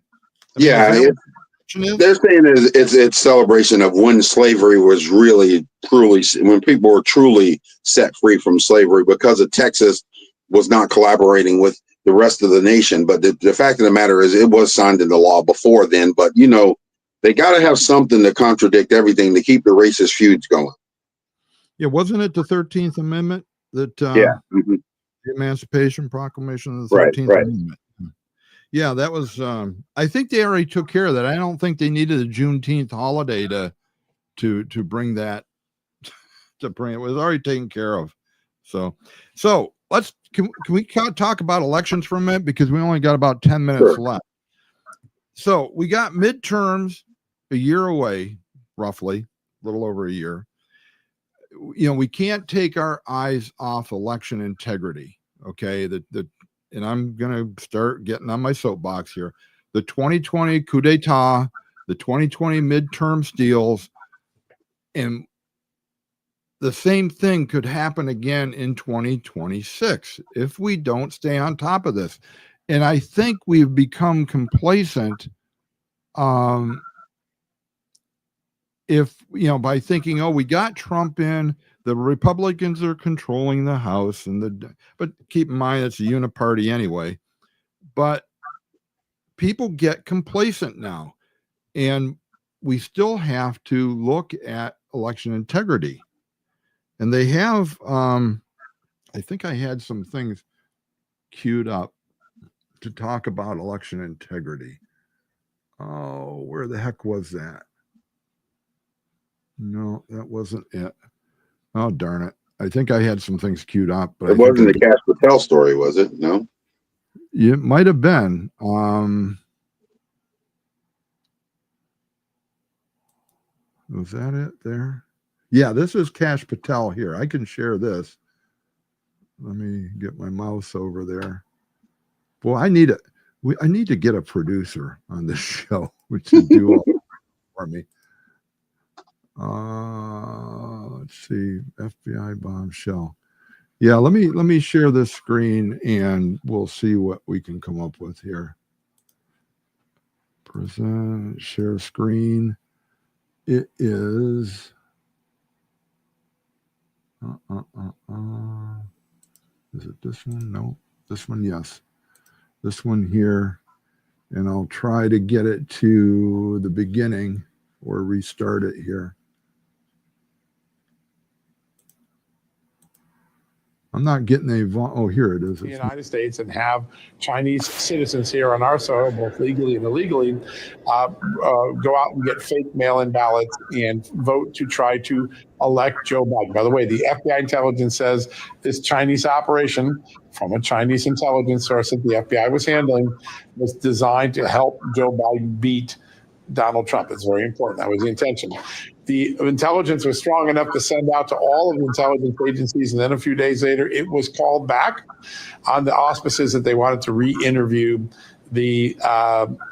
They're saying it's celebration of when slavery was really truly, when people were truly set free from slavery, because of Texas was not collaborating with the rest of the nation. But the fact of the matter is, it was signed into law before then. But they got to have something to contradict everything to keep the racist feuds going. Yeah, wasn't it the 13th Amendment that? The Emancipation Proclamation of the 13th Amendment. Yeah, that was. I think they already took care of that. I don't think they needed a Juneteenth holiday to to bring that to bring it was already taken care of. So can we talk about elections for a minute, because we only got about 10 minutes Sure. left. So we got midterms a year away, roughly, a little over a year. You know, we can't take our eyes off election integrity. Okay. And I'm going to start getting on my soapbox here. The 2020 coup d'etat, the 2020 midterm steals, and the same thing could happen again in 2026 if we don't stay on top of this. And I think we've become complacent. If, you know, by thinking, oh, we got Trump in, the Republicans are controlling the House, but keep in mind it's a uniparty anyway. But people get complacent now, and we still have to look at election integrity. And they have, I think I had some things queued up to talk about election integrity. Oh, where the heck was that? No, that wasn't it. Oh, darn it. I think I had some things queued up, but It wasn't the Cash Patel story, was it? No. It might have been. Was that it there? Yeah, this is Cash Patel here. I can share this. Let me get my mouse over there. Boy, I need to get a producer on this show to do all for me. Let's see, FBI bombshell. Yeah, let me share this screen and we'll see what we can come up with here. Present, share screen. It is is it this one? No, this one, yes. This one here. And I'll try to get it to the beginning or restart it here. I'm not getting oh, here it is. The United States and have Chinese citizens here on our soil, both legally and illegally, go out and get fake mail-in ballots and vote to try to elect Joe Biden. By the way, the FBI intelligence says this Chinese operation from a Chinese intelligence source that the FBI was handling was designed to help Joe Biden beat Donald Trump. It's very important. That was the intention. The intelligence was strong enough to send out to all of the intelligence agencies, and then a few days later, it was called back on the auspices that they wanted to re-interview the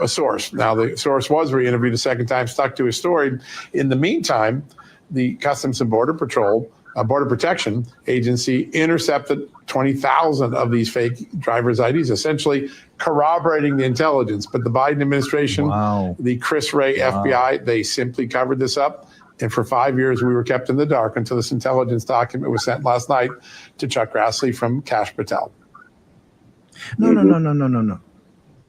source. Now, the source was re-interviewed a second time, stuck to his story. In the meantime, the Customs and Border Patrol, Border Protection Agency, intercepted 20,000 of these fake driver's IDs, essentially corroborating the intelligence. But the Biden administration, the Chris Wray FBI, they simply covered this up. And for 5 years, we were kept in the dark until this intelligence document was sent last night to Chuck Grassley from Cash Patel. No.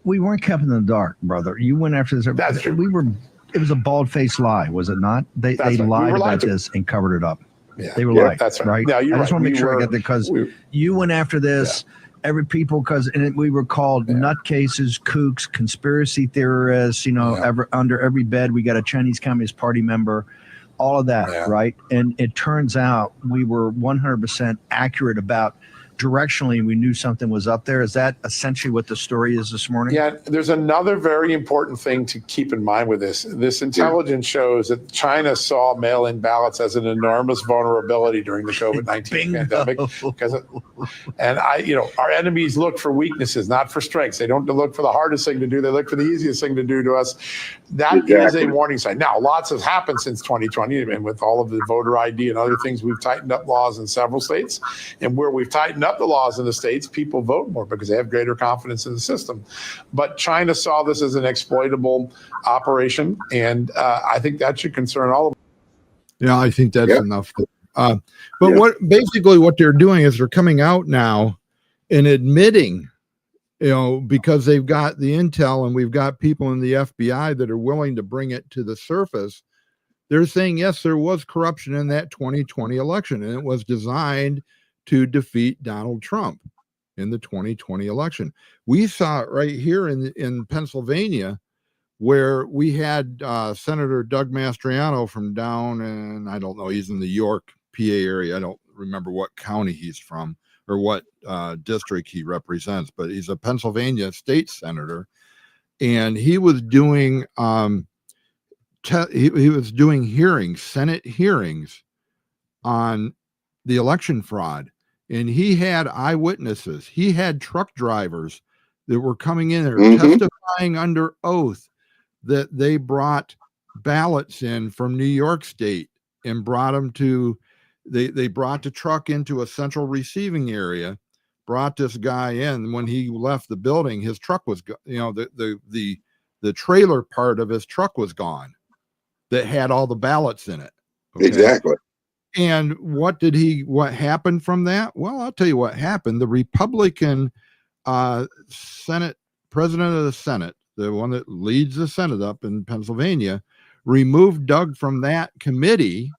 We weren't kept in the dark, brother. You went after this. That's true. It was a bald-faced lie, was it not? They That's right. lied We were about lied to. this and covered it up. Yeah. They were Yeah, lying. that's right. No, you're I just right. want to make We sure I were- get that, because you went after this. Every people, and we were called nutcases, kooks, conspiracy theorists. You know, under every bed we got a Chinese Communist Party member. All of that, right? And it turns out we were 100% accurate about directionally. We knew something was up there. Is that essentially what the story is this morning? Yeah, there's another very important thing to keep in mind with this. This intelligence shows that China saw mail-in ballots as an enormous vulnerability during the COVID-19 pandemic. And our enemies look for weaknesses, not for strengths. They don't look for the hardest thing to do. They look for the easiest thing to do to us. That is a warning sign. Now, lots has happened since 2020, and with all of the voter ID and other things, we've tightened up laws in several states. And where we've tightened up the laws in the states, people vote more because they have greater confidence in the system. But China saw this as an exploitable operation, and I think that should concern all of us. Yeah, I think that's enough. But what they're doing is they're coming out now and admitting, because they've got the intel and we've got people in the FBI that are willing to bring it to the surface. They're saying, yes, there was corruption in that 2020 election, and it was designed to defeat Donald Trump in the 2020 election. We saw it right here in Pennsylvania where we had Senator Doug Mastriano from down, and I don't know, he's in the York, PA area. I don't remember what county he's from or what district he represents, but he's a Pennsylvania state senator, and he was doing he was doing hearings, Senate hearings on the election fraud, and he had eyewitnesses. He had truck drivers that were coming in there testifying under oath that they brought ballots in from New York State and brought them to, they brought the truck into a central receiving area, brought this guy in. When he left the building, his truck was, the trailer part of his truck was gone that had all the ballots in it. Okay? Exactly. And what happened from that? Well, I'll tell you what happened. The Republican Senate, president of the Senate, the one that leads the Senate up in Pennsylvania, removed Doug from that committee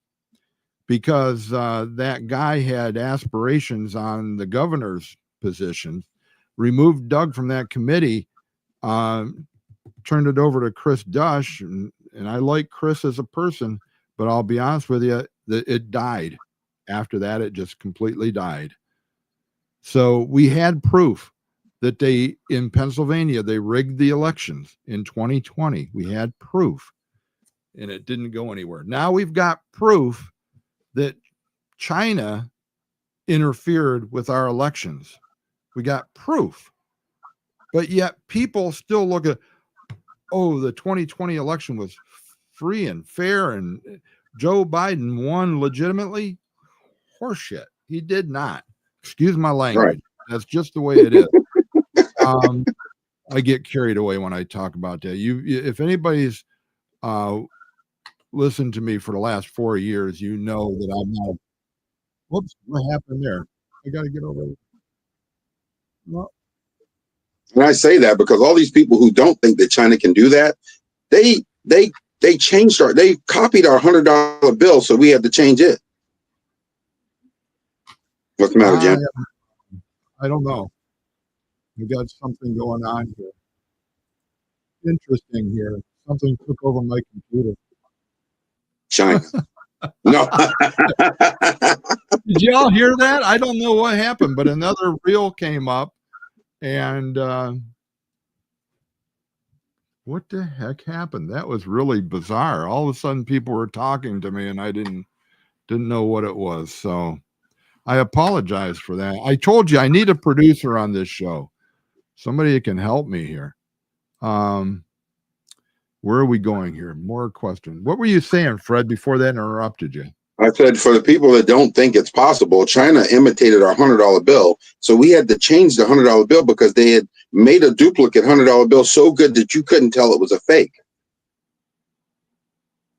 because that guy had aspirations on the governor's position, removed Doug from that committee, turned it over to Chris Dush. And I like Chris as a person, but I'll be honest with you, that it died. After that, it just completely died. So we had proof that in Pennsylvania, they rigged the elections in 2020. We had proof, and it didn't go anywhere. Now we've got proof that China interfered with our elections. We got proof, but yet people still look at, oh, the 2020 election was free and fair and Joe Biden won legitimately. Horseshit. He did not. Excuse my language. Right. That's just the way it is. I get carried away when I talk about that. If anybody's listened to me for the last 4 years, you know that I'm not. Whoops, what happened there? I got to get over it. Well, and I say that because all these people who don't think that China can do that, they changed they copied our $100 bill, so we had to change it. What's the matter, Jim? I don't know. We got something going on here. Interesting here. Something took over my computer. China. No. Did y'all hear that? I don't know what happened, but another reel came up, and what the heck happened? That was really bizarre. All of a sudden, people were talking to me, and I didn't know what it was. So I apologize for that. I told you I need a producer on this show. Somebody that can help me here. Where are we going here? More questions. What were you saying, Fred, before that interrupted you? I said, for the people that don't think it's possible, China imitated our $100 bill. So we had to change the $100 bill because they had made a duplicate $100 bill so good that you couldn't tell it was a fake.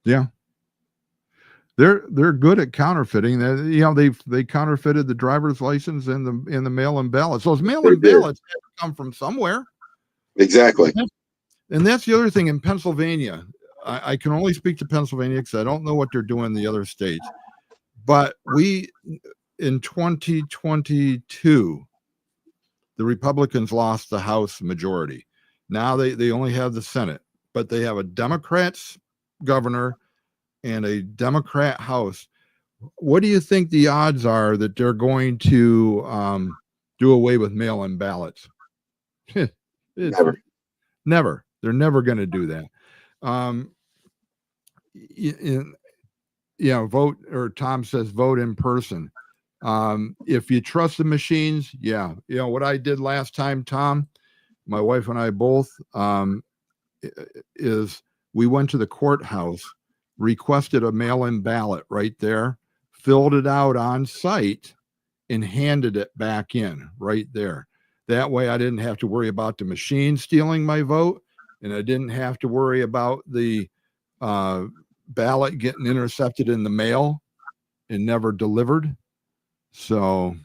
Yeah. They're good at counterfeiting. They counterfeited the driver's license and the mail-in ballots. Those mail-in ballots have to come from somewhere. Exactly. And that's the other thing in Pennsylvania. I can only speak to Pennsylvania because I don't know what they're doing in the other states. But in 2022, the Republicans lost the House majority. Now they only have the Senate, but they have a Democrats governor and a Democrat House. What do you think the odds are that they're going to do away with mail-in ballots? Never. They're never going to do that. Vote, or Tom says vote in person. If you trust the machines, yeah. What I did last time, Tom, my wife and I both, is we went to the courthouse, requested a mail-in ballot right there, filled it out on site, and handed it back in right there. That way I didn't have to worry about the machine stealing my vote, and I didn't have to worry about the ballot getting intercepted in the mail and never delivered. So,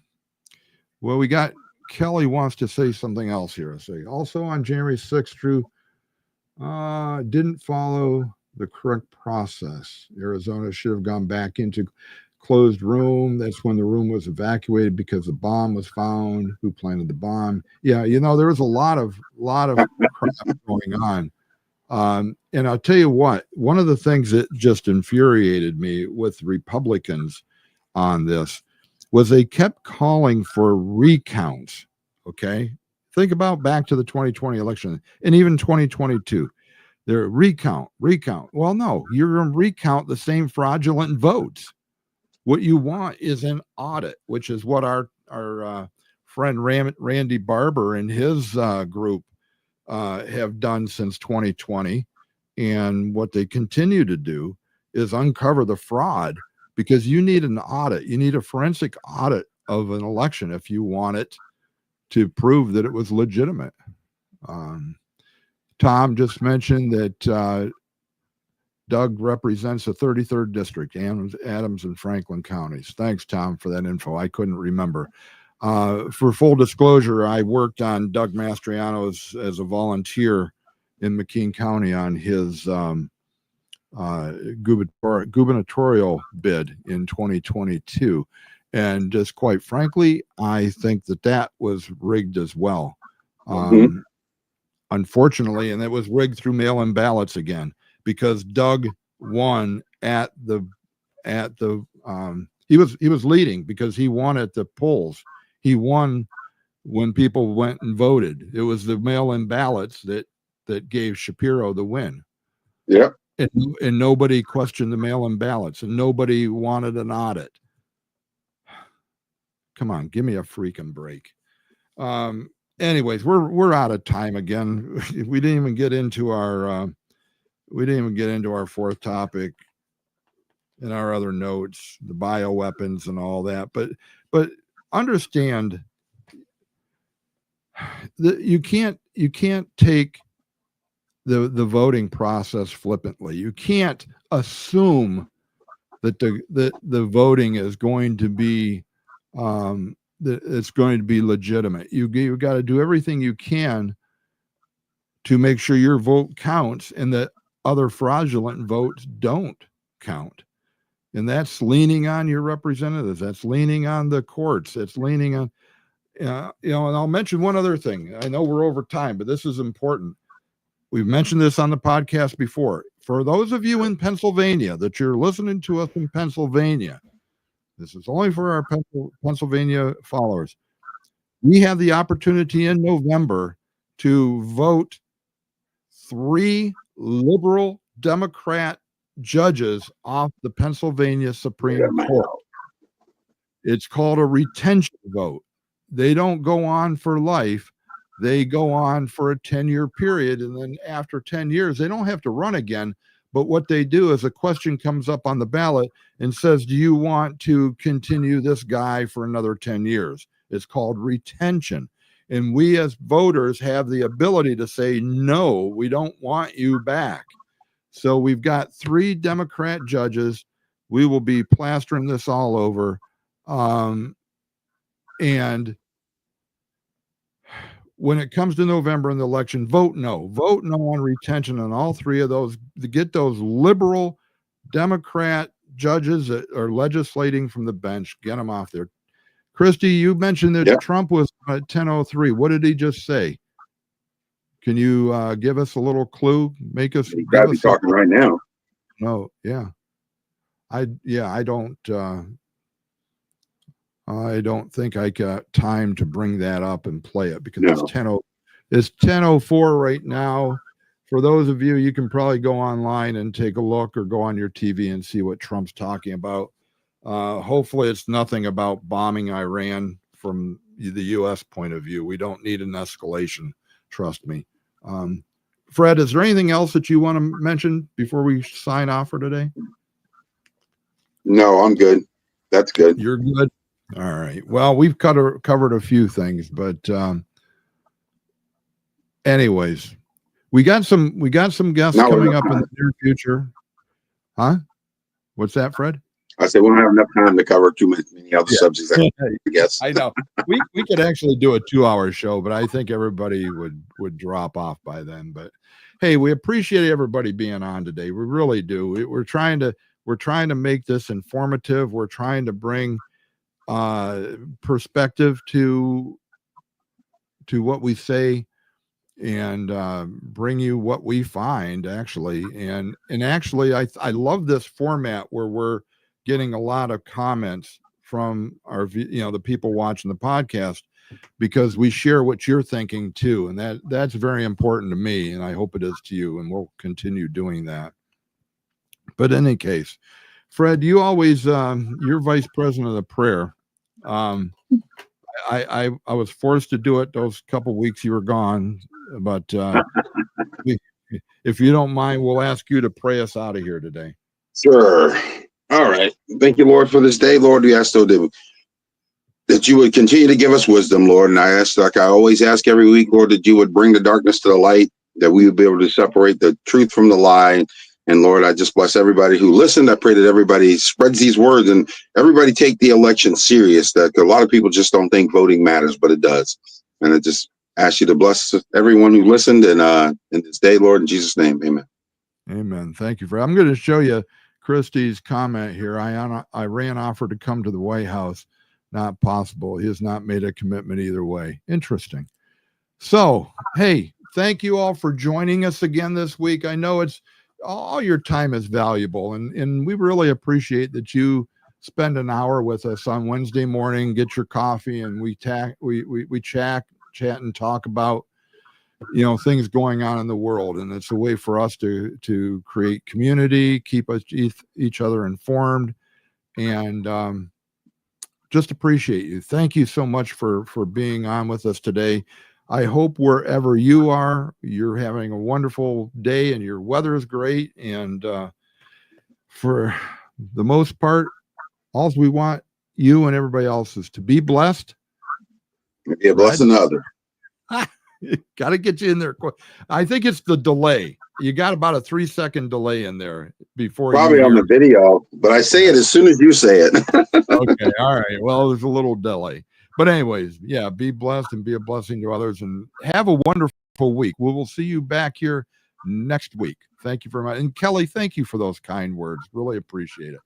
well, we got Kelly wants to say something else here. Also on January 6th, Drew didn't follow the correct process. Arizona should have gone back into closed room. That's when the room was evacuated because the bomb was found. Who planted the bomb? Yeah, there was a lot of crap going on. And I'll tell you what, one of the things that just infuriated me with Republicans on this was they kept calling for recounts. Okay. Think about back to the 2020 election and even 2022. They're recount. Well, no, you're going to recount the same fraudulent votes. What you want is an audit, which is what our friend Randy Barber and his group have done since 2020. And what they continue to do is uncover the fraud, because you need an audit. You need a forensic audit of an election if you want it to prove that it was legitimate. Tom just mentioned that Doug represents the 33rd district, Adams and Franklin counties. Thanks, Tom, for that info. I couldn't remember. For full disclosure, I worked on Doug Mastriano's as a volunteer in McKean County on his gubernatorial bid in 2022. And just quite frankly, I think that was rigged as well. Unfortunately, and it was rigged through mail-in ballots again, because Doug won he was leading because he won at the polls. He won when people went and voted. It was the mail-in ballots that gave Shapiro the win. Yeah. And nobody questioned the mail-in ballots, and nobody wanted an audit. Come on, give me a freaking break. Anyways, we're out of time again. We didn't even get into our fourth topic and our other notes, the bioweapons and all that. But understand that you can't take the voting process flippantly. You can't assume that the voting is going to be that it's going to be legitimate. You got to do everything you can to make sure your vote counts and that other fraudulent votes don't count. And that's leaning on your representatives. That's leaning on the courts. That's leaning on, and I'll mention one other thing. I know we're over time, but this is important. We've mentioned this on the podcast before. For those of you in Pennsylvania that you're listening to us in Pennsylvania, this is only for our Pennsylvania followers. We have the opportunity in November to vote 3 liberal Democrat judges off the Pennsylvania Supreme Court. It's called a retention vote. They don't go on for life. They go on for a 10-year period. And then after 10 years, they don't have to run again. But what they do is a question comes up on the ballot and says, do you want to continue this guy for another 10 years? It's called retention. And we as voters have the ability to say, no, we don't want you back. So we've got 3 Democrat judges. We will be plastering this all over. And when it comes to November in the election, vote no on retention on all 3 of those, to get those liberal Democrat judges that are legislating from the bench, get them off there. Christy, you mentioned that Trump was at 10:03. What did he just say? Can you give us a little clue? Make us. He's got to be talking right now. No, yeah. I don't think I got time to bring that up and play it, because it's 10:04 right now. For those of you, you can probably go online and take a look, or go on your TV and see what Trump's talking about. Hopefully it's nothing about bombing Iran from the U.S. point of view. We don't need an escalation. Trust me. Fred, is there anything else that you want to mention before we sign off for today? No, I'm good. That's good. You're good. All right. Well, we've covered a few things, but anyways, we got some guests coming up in the near future. Huh? What's that, Fred? I said we don't have enough time to cover too many other subjects. I guess. I know. We could actually do a 2-hour show, but I think everybody would drop off by then. But hey, we appreciate everybody being on today. We really do. We're trying to make this informative. We're trying to bring perspective to what we say, bring you what we find actually. And actually, I love this format where we're getting a lot of comments from our, the people watching the podcast, because we share what you're thinking too. And that's very important to me. And I hope it is to you. And we'll continue doing that. But in any case, Fred, you always, you're vice president of the prayer. I was forced to do it those couple weeks you were gone, but if you don't mind, we'll ask you to pray us out of here today. Sure. All right. Thank you, Lord, for this day. Lord, we ask that you would continue to give us wisdom, Lord. And I ask, like I always ask every week, Lord, that you would bring the darkness to the light, that we would be able to separate the truth from the lie. And Lord, I just bless everybody who listened. I pray that everybody spreads these words and everybody take the election serious. That a lot of people just don't think voting matters, but it does. And I just ask you to bless everyone who listened and in this day, Lord, in Jesus' name, amen. Amen. Thank you, Fred. I'm going to show you Christie's comment here. Iran offered to come to the White House. Not possible. He has not made a commitment either way. Interesting. So, hey, thank you all for joining us again this week. I know it's all your time is valuable, and we really appreciate that you spend an hour with us on Wednesday morning, get your coffee, and we chat and talk about things going on in the world. And it's a way for us to create community, keep us each other informed, and just appreciate you. Thank you so much for being on with us today. I hope wherever you are, you're having a wonderful day and your weather is great. And for the most part, all we want you and everybody else is to be blessed. Be a blessing to others. Got to get you in there. I think it's the delay. You got about a 3-second delay in there before. Probably on the video, but I say it as soon as you say it. Okay. All right. Well, there's a little delay. But anyways, yeah, be blessed and be a blessing to others and have a wonderful week. We will see you back here next week. Thank you very much. And Kelly, thank you for those kind words. Really appreciate it.